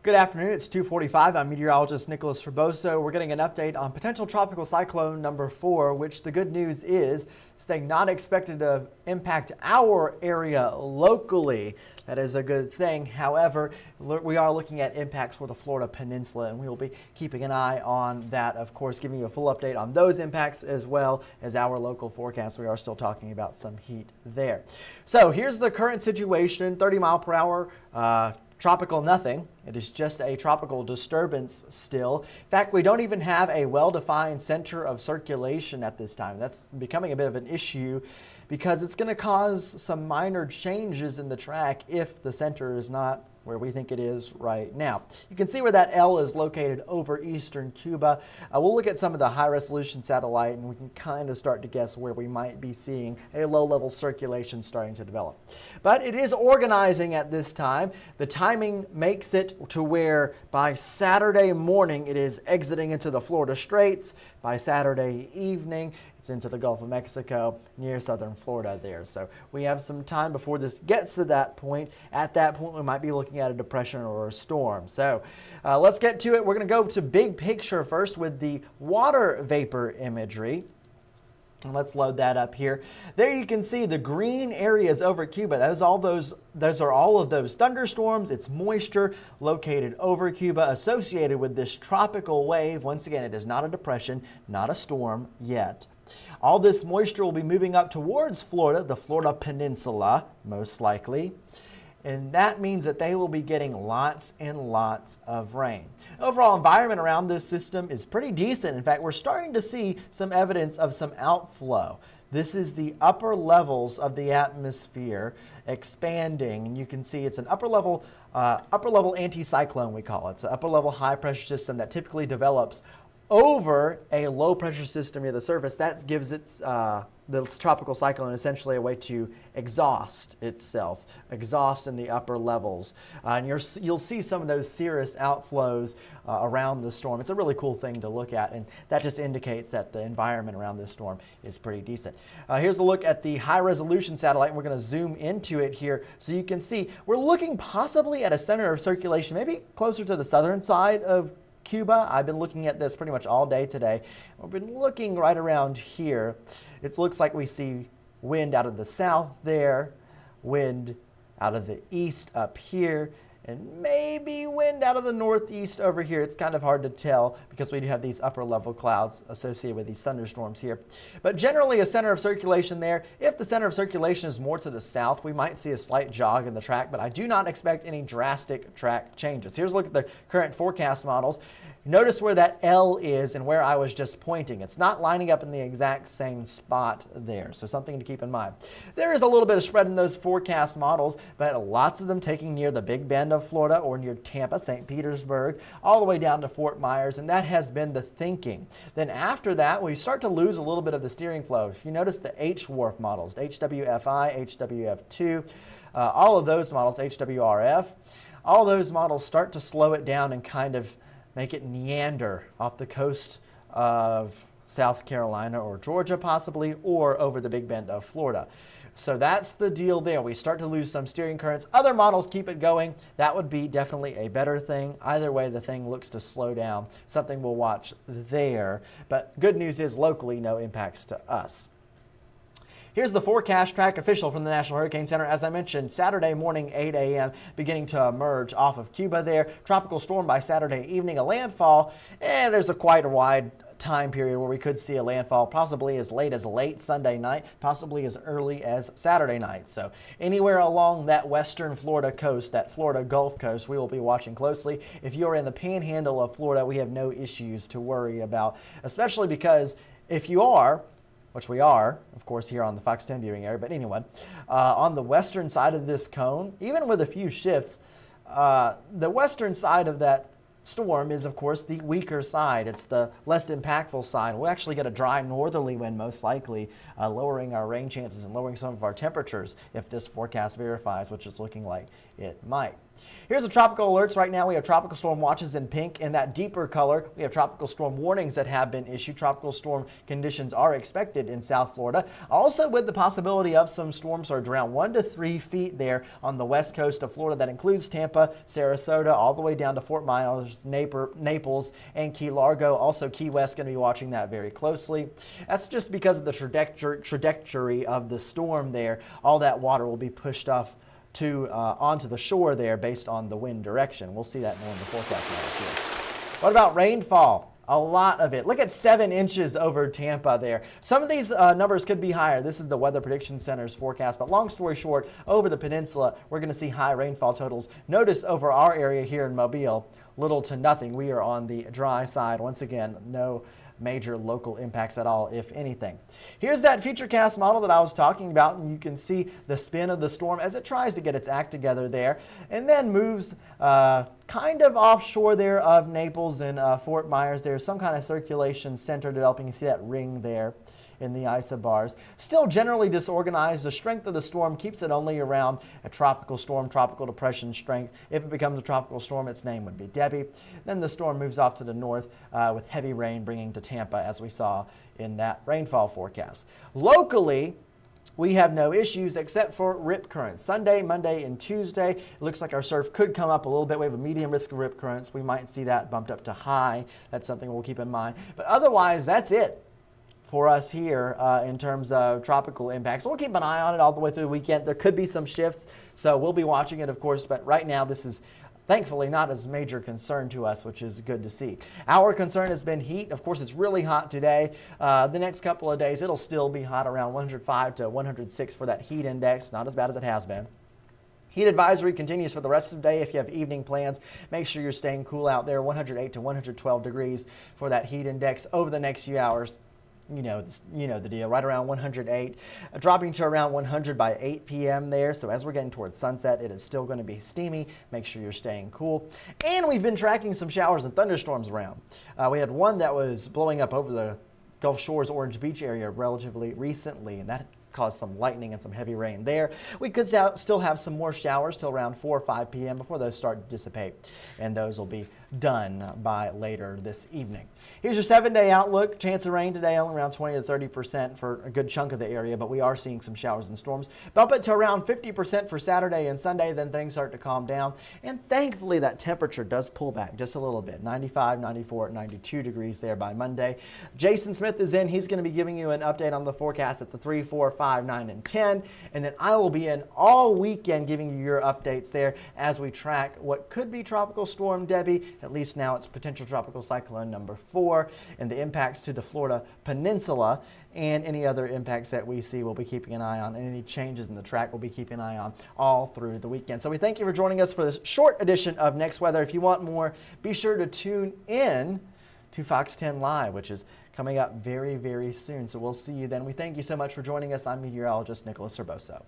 Good afternoon, it's 2:45. I'm meteorologist Nicholas Herboso. We're getting an update on potential tropical cyclone number 4, which the good news is staying not expected to impact our area locally. That is a good thing. However, we are looking at impacts for the Florida Peninsula, and we will be keeping an eye on that, of course, giving you a full update on those impacts as well as our local forecast. We are still talking about some heat there. So here's the current situation, 30 mile per hour. Tropical nothing. It is just a tropical disturbance still. In fact, we don't even have a well-defined center of circulation at this time. That's becoming a bit of an issue because it's going to cause some minor changes in the track if the center is not where we think it is right now. You can see where that L is located over eastern Cuba. We'll look at some of the high-resolution satellite and we can kind of start to guess where we might be seeing a low-level circulation starting to develop. But it is organizing at this time. The timing makes it to where by Saturday morning it is exiting into the Florida Straits. By Saturday evening, it's into the Gulf of Mexico near southern Florida there. So we have some time before this gets to that point. At that point, we might be looking at a depression or a storm. So let's get to it. We're going to go to big picture first with the water vapor imagery. And let's load that up here. There you can see the green areas over Cuba. Those are all of those thunderstorms. It's moisture located over Cuba associated with this tropical wave. Once again, it is not a depression, not a storm yet. All this moisture will be moving up towards Florida, the Florida Peninsula, most likely. And that means that they will be getting lots and lots of rain. Overall environment around this system is pretty decent. In fact, we're starting to see some evidence of some outflow. This is the upper levels of the atmosphere expanding. And you can see it's an upper level anticyclone, we call it. It's an upper level high pressure system that typically develops over a low pressure system near the surface. That gives its the tropical cyclone essentially a way to exhaust itself, exhaust in the upper levels. And you'll see some of those cirrus outflows around the storm. It's a really cool thing to look at, and that just indicates that the environment around this storm is pretty decent. Here's a look at the high resolution satellite, and we're going to zoom into it here so you can see we're looking possibly at a center of circulation, maybe closer to the southern side of Cuba. I've been looking at this pretty much all day today. We've been looking right around here. It looks like we see wind out of the south there, wind out of the east up here, and maybe wind out of the northeast over here. It's kind of hard to tell because we do have these upper level clouds associated with these thunderstorms here. But generally a center of circulation there. If the center of circulation is more to the south, we might see a slight jog in the track, but I do not expect any drastic track changes. Here's a look at the current forecast models. Notice where that L is and where I was just pointing. It's not lining up in the exact same spot there, so something to keep in mind. There is a little bit of spread in those forecast models, but lots of them taking near the Big Bend of Florida or near Tampa, St. Petersburg, all the way down to Fort Myers, and that has been the thinking. Then after that, we start to lose a little bit of the steering flow. If you notice the HWRF models, HWFI, HWF2, all of those models, HWRF, all those models start to slow it down and kind of make it meander off the coast of South Carolina or Georgia possibly, or over the Big Bend of Florida. So that's the deal there. We start to lose some steering currents. Other models keep it going. That would be definitely a better thing. Either way, the thing looks to slow down. Something we'll watch there. But good news is locally, no impacts to us. Here's the forecast track official from the National Hurricane Center. As I mentioned, Saturday morning, 8 a.m., beginning to emerge off of Cuba there. Tropical storm by Saturday evening, a landfall, and there's a quite a wide time period where we could see a landfall possibly as late as late Sunday night, possibly as early as Saturday night. So anywhere along that western Florida coast, that Florida Gulf Coast, we will be watching closely. If you're in the panhandle of Florida, we have no issues to worry about, especially because if you are, which we are, of course, here on the Fox 10 viewing area. But anyway, on the western side of this cone, even with a few shifts, the western side of that storm is, of course, the weaker side. It's the less impactful side. We'll actually get a dry northerly wind, most likely, lowering our rain chances and lowering some of our temperatures if this forecast verifies, which is looking like it might. Here's the tropical alerts. Right now we have tropical storm watches in pink. In that deeper color, we have tropical storm warnings that have been issued. Tropical storm conditions are expected in South Florida. Also with the possibility of some storm surge around 1 to 3 feet there on the west coast of Florida. That includes Tampa, Sarasota, all the way down to Fort Myers, Naples, and Key Largo. Also Key West going to be watching that very closely. That's just because of the trajectory of the storm there. All that water will be pushed off onto the shore there based on the wind direction. We'll see that more in the forecast models here. What about rainfall? A lot of it. Look at 7 inches over Tampa there. Some of these numbers could be higher. This is the Weather Prediction Center's forecast, but long story short, over the peninsula, we're going to see high rainfall totals. Notice over our area here in Mobile, little to nothing. We are on the dry side. Once again, no major local impacts at all, if anything. Here's that futurecast model that I was talking about, and you can see the spin of the storm as it tries to get its act together there, and then moves kind of offshore there of Naples and Fort Myers. There's some kind of circulation center developing. You see that ring there in the isobars. Still generally disorganized. The strength of the storm keeps it only around a tropical storm, tropical depression strength. If it becomes a tropical storm, its name would be Debbie. Then the storm moves off to the north with heavy rain bringing to Tampa, as we saw in that rainfall forecast. Locally, we have no issues except for rip currents. Sunday, Monday, and Tuesday, it looks like our surf could come up a little bit. We have a medium risk of rip currents. We might see that bumped up to high. That's something we'll keep in mind. But otherwise, that's it for us here in terms of tropical impacts. So we'll keep an eye on it all the way through the weekend. There could be some shifts, so we'll be watching it, of course, but right now this is thankfully not as major concern to us, which is good to see. Our concern has been heat. Of course, it's really hot today. The next couple of days, it'll still be hot around 105 to 106 for that heat index. Not as bad as it has been. Heat advisory continues for the rest of the day. If you have evening plans, make sure you're staying cool out there. 108 to 112 degrees for that heat index over the next few hours. You know the deal, right around 108, dropping to around 100 by 8 p.m. there. So as we're getting towards sunset, it is still going to be steamy. Make sure you're staying cool. And we've been tracking some showers and thunderstorms around. We had one that was blowing up over the Gulf Shores, Orange Beach area relatively recently, and that caused some lightning and some heavy rain there. We could still have some more showers till around 4 or 5 p.m. before those start to dissipate, and those will be done by later this evening. Here's your 7-day outlook. Chance of rain today only around 20 to 30% for a good chunk of the area, but we are seeing some showers and storms. Bump it to around 50% for Saturday and Sunday, then things start to calm down, and thankfully that temperature does pull back just a little bit. 95, 94, 92 degrees there by Monday. Jason Smith is in. He's going to be giving you an update on the forecast at the 3, 4, 5, 9, and 10, and then I will be in all weekend giving you your updates there as we track what could be Tropical Storm Debbie. At least now it's potential tropical cyclone number 4, and the impacts to the Florida peninsula and any other impacts that we see we'll be keeping an eye on, and any changes in the track we'll be keeping an eye on all through the weekend. So we thank you for joining us for this short edition of Next Weather. If you want more, be sure to tune in to Fox 10 Live, which is coming up very, very soon. So we'll see you then. We thank you so much for joining us. I'm meteorologist Nicholas Herboso.